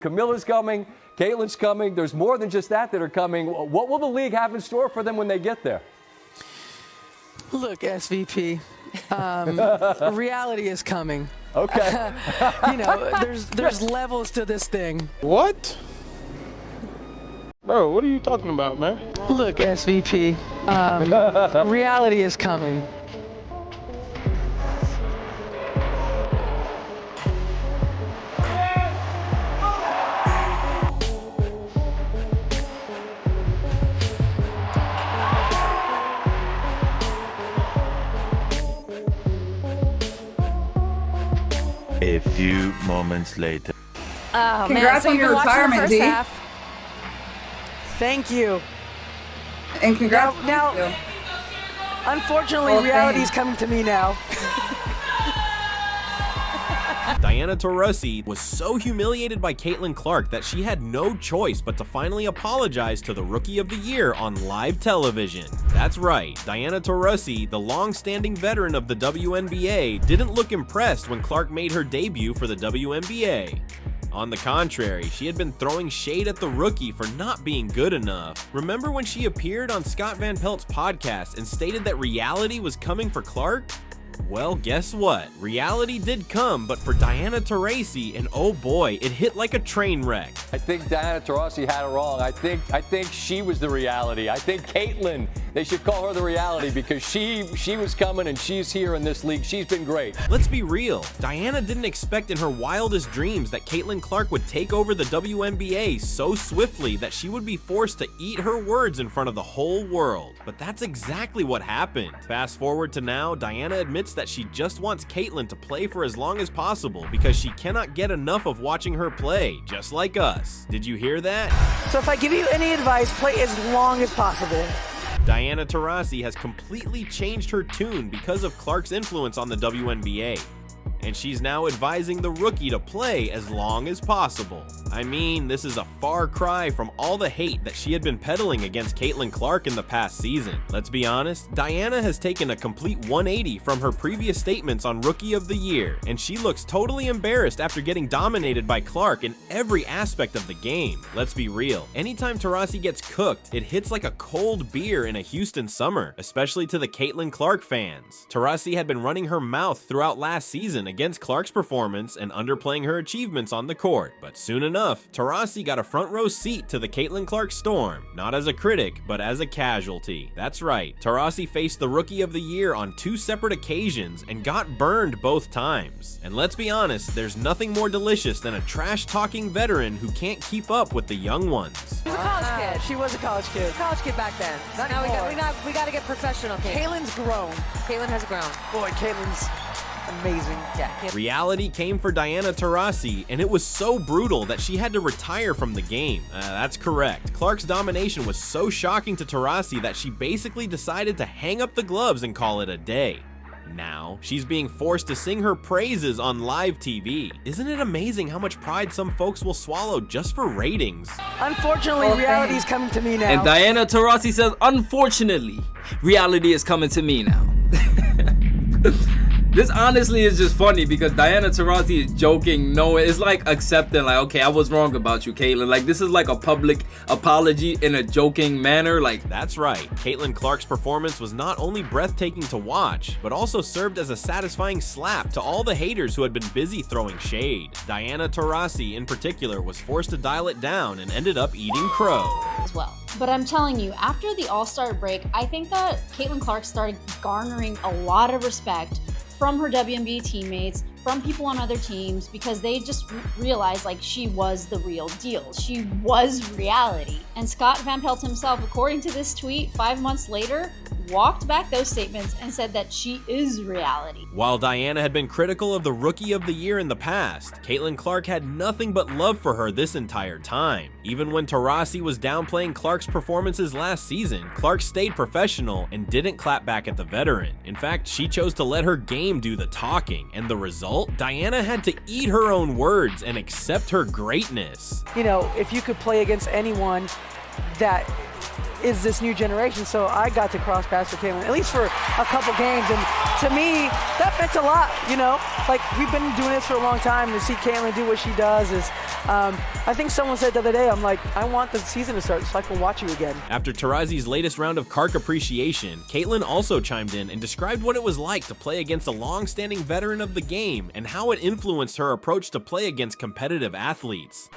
Camilla's coming, Caitlin's coming. There's more than just that are coming. What will the league have in store for them when they get there? Look, SVP, reality is coming. Okay. There's levels to this thing. What? Bro, what are you talking about, man? Look, SVP, reality is coming. A few moments later. Oh, Congrats on your retirement, D. Thank you. And congrats. Now, unfortunately, reality is coming to me now. Diana Taurasi was so humiliated by Caitlin Clark that she had no choice but to finally apologize to the Rookie of the Year on live television. That's right, Diana Taurasi, the long-standing veteran of the WNBA, didn't look impressed when Clark made her debut for the WNBA. On the contrary, she had been throwing shade at the rookie for not being good enough. Remember when she appeared on Scott Van Pelt's podcast and stated that reality was coming for Clark? Well, guess what? Reality did come, but for Diana Taurasi, and oh boy, it hit like a train wreck. I think Diana Taurasi had it wrong. I think she was the reality. I think Caitlin, they should call her the reality because she was coming and she's here in this league. She's been great. Let's be real. Diana didn't expect in her wildest dreams that Caitlin Clark would take over the WNBA so swiftly that she would be forced to eat her words in front of the whole world. But that's exactly what happened. Fast forward to now, Diana admits that she just wants Caitlin to play for as long as possible because she cannot get enough of watching her play, just like us. Did you hear that? So if I give you any advice, play as long as possible. Diana Taurasi has completely changed her tune because of Clark's influence on the WNBA. And she's now advising the rookie to play as long as possible. I mean, this is a far cry from all the hate that she had been peddling against Caitlin Clark in the past season. Let's be honest, Diana has taken a complete 180 from her previous statements on Rookie of the Year, and she looks totally embarrassed after getting dominated by Clark in every aspect of the game. Let's be real, anytime Taurasi gets cooked, it hits like a cold beer in a Houston summer, especially to the Caitlin Clark fans. Taurasi had been running her mouth throughout last season against Clark's performance and underplaying her achievements on the court, but soon enough, Taurasi got a front row seat to the Caitlin Clark storm, not as a critic, but as a casualty. That's right, Taurasi faced the Rookie of the Year on 2 separate occasions and got burned both times. And let's be honest, there's nothing more delicious than a trash-talking veteran who can't keep up with the young ones. She was a college kid. She was a college kid. College kid back then. Not Now anymore. we got to get professional. Caitlin's grown. Caitlin has grown. Boy, Caitlin's amazing. Yeah. Reality came for Diana Taurasi, and it was so brutal that she had to retire from the game. That's correct. Clark's domination was so shocking to Taurasi that she basically decided to hang up the gloves and call it a day. Now, she's being forced to sing her praises on live TV. Isn't it amazing how much pride some folks will swallow just for ratings? Unfortunately, reality is coming to me now. And Diana Taurasi says, unfortunately, reality is coming to me now. This honestly is just funny because Diana Taurasi is joking, it's like accepting, like, okay, I was wrong about you, Caitlin. Like, this is like a public apology in a joking manner. Like, that's right. Caitlin Clark's performance was not only breathtaking to watch, but also served as a satisfying slap to all the haters who had been busy throwing shade. Diana Taurasi, in particular, was forced to dial it down and ended up eating crow. As well. But I'm telling you, after the All-Star break, I think that Caitlin Clark started garnering a lot of respect from her WNBA teammates, from people on other teams, because they just realized like she was the real deal. She was reality. And Scott Van Pelt himself, according to this tweet, 5 months later, walked back those statements and said that she is reality. While Diana had been critical of the Rookie of the Year in the past, Caitlin Clark had nothing but love for her this entire time. Even when Taurasi was downplaying Clark's performances last season, Clark stayed professional and didn't clap back at the veteran. In fact, she chose to let her game do the talking, and the result? Diana had to eat her own words and accept her greatness. If you could play against anyone that is this new generation. So I got to cross paths with Caitlin, at least for a couple games. And to me, that meant a lot, you know? Like, we've been doing this for a long time. To see Caitlin do what she does is, I think someone said the other day, I'm like, I want the season to start so I can watch you again. After Taurasi's latest round of Clark appreciation, Caitlin also chimed in and described what it was like to play against a long-standing veteran of the game and how it influenced her approach to play against competitive athletes.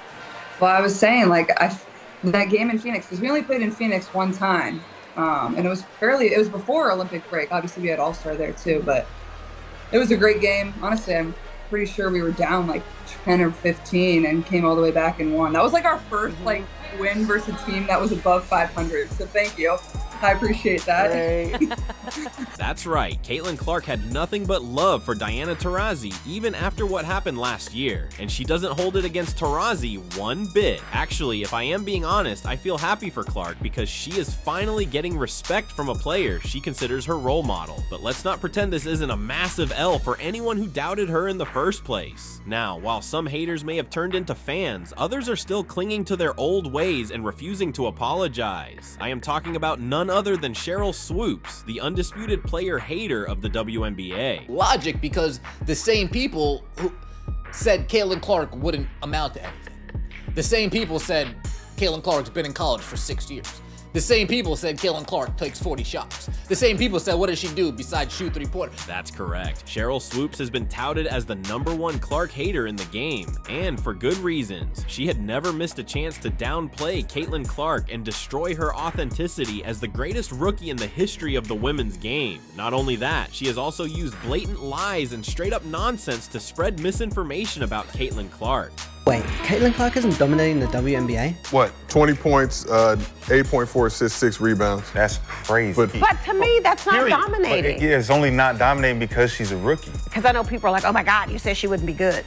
Well, I was saying, like, that game in Phoenix, because we only played in Phoenix one time, and it was before Olympic break. Obviously, we had All-Star there too, but it was a great game. Honestly, I'm pretty sure we were down like 10 or 15 and came all the way back and won. That was like our first like win versus a team that was above 500. So thank you. I appreciate that. That's right, Caitlin Clark had nothing but love for Diana Taurasi even after what happened last year, and she doesn't hold it against Taurasi one bit. Actually, if I am being honest, I feel happy for Clark because she is finally getting respect from a player she considers her role model. But let's not pretend this isn't a massive L for anyone who doubted her in the first place. Now, while some haters may have turned into fans, others are still clinging to their old ways and refusing to apologize. I am talking about none other than Sheryl Swoopes, the undisputed player hater of the WNBA. Logic, because the same people who said Caitlin Clark wouldn't amount to anything. The same people said Caitlin Clark's been in college for 6 years. The same people said Caitlin Clark takes 40 shots. The same people said, what does she do besides shoot three-pointers? That's correct. Sheryl Swoopes has been touted as the #1 Clark hater in the game, and for good reasons. She had never missed a chance to downplay Caitlin Clark and destroy her authenticity as the greatest rookie in the history of the women's game. Not only that, she has also used blatant lies and straight-up nonsense to spread misinformation about Caitlin Clark. Wait, Caitlin Clark isn't dominating the WNBA? What, 20 points, 8.4 assists, 6 rebounds. That's crazy. But to me, that's not dominating. Yeah, it's only not dominating because she's a rookie. Because I know people are like, oh my God, you said she wouldn't be good.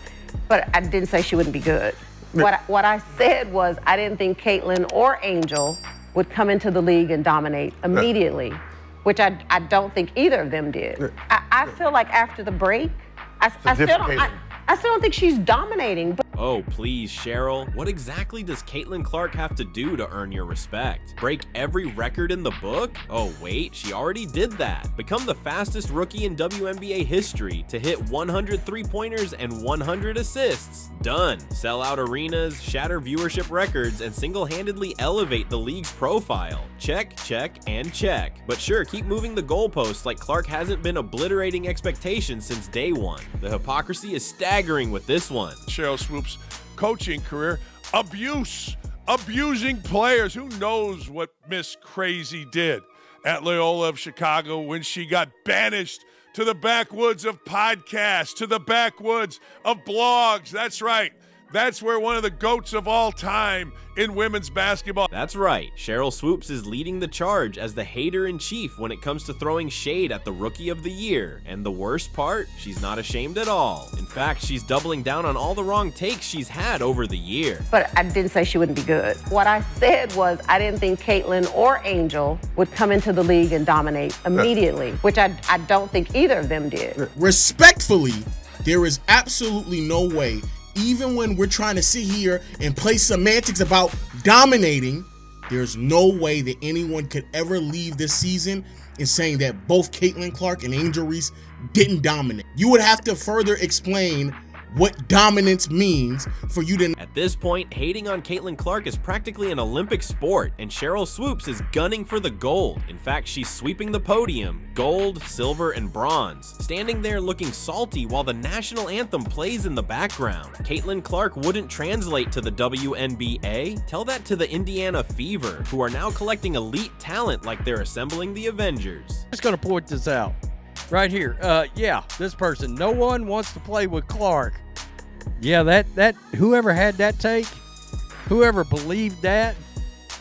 But I didn't say she wouldn't be good. What I said was I didn't think Caitlin or Angel would come into the league and dominate immediately, which I don't think either of them did. I feel like after the break, I still don't think she's dominating. But oh, please, Sheryl. What exactly does Caitlin Clark have to do to earn your respect? Break every record in the book? Oh, wait, she already did that. Become the fastest rookie in WNBA history to hit 100 three-pointers and 100 assists. Done. Sell out arenas, shatter viewership records, and single-handedly elevate the league's profile. Check, check, and check. But sure, keep moving the goalposts like Clark hasn't been obliterating expectations since day one. The hypocrisy is staggering with this one. Sheryl Swoopes' coaching career, abusing players. Who knows what Miss Crazy did at Loyola of Chicago when she got banished to the backwoods of podcasts, to the backwoods of blogs. That's right. That's where one of the GOATs of all time in women's basketball. That's right. Sheryl Swoopes is leading the charge as the hater-in-chief when it comes to throwing shade at the Rookie of the Year. And the worst part, she's not ashamed at all. In fact, she's doubling down on all the wrong takes she's had over the year. But I didn't say she wouldn't be good. What I said was I didn't think Caitlin or Angel would come into the league and dominate immediately, which I don't think either of them did. Respectfully, there is absolutely no way, even when we're trying to sit here and play semantics about dominating, there's no way that anyone could ever leave this season in saying that both Caitlin Clark and Angel Reese didn't dominate. You would have to further explain what dominance means for you to... At this point, hating on Caitlin Clark is practically an Olympic sport, and Sheryl Swoopes is gunning for the gold. In fact, she's sweeping the podium, gold, silver, and bronze, standing there looking salty while the national anthem plays in the background. Caitlin Clark wouldn't translate to the WNBA? Tell that to the Indiana Fever, who are now collecting elite talent like they're assembling the Avengers. I'm just gonna point this out. Right here, yeah, this person. No one wants to play with Clark. Yeah, that whoever had that take, whoever believed that,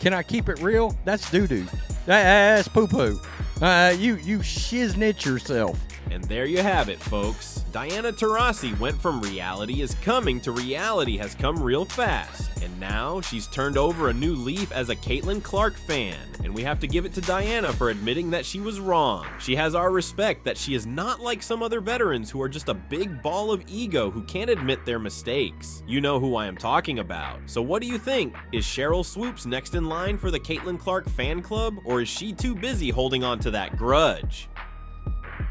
can I keep it real? That's doo-doo. That's poo-poo. You shiznit yourself. And there you have it, folks. Diana Taurasi went from reality is coming to reality has come real fast. And now she's turned over a new leaf as a Caitlin Clark fan. And we have to give it to Diana for admitting that she was wrong. She has our respect that she is not like some other veterans who are just a big ball of ego who can't admit their mistakes. You know who I am talking about. So what do you think? Is Sheryl Swoopes next in line for the Caitlin Clark fan club? Or is she too busy holding on to that grudge?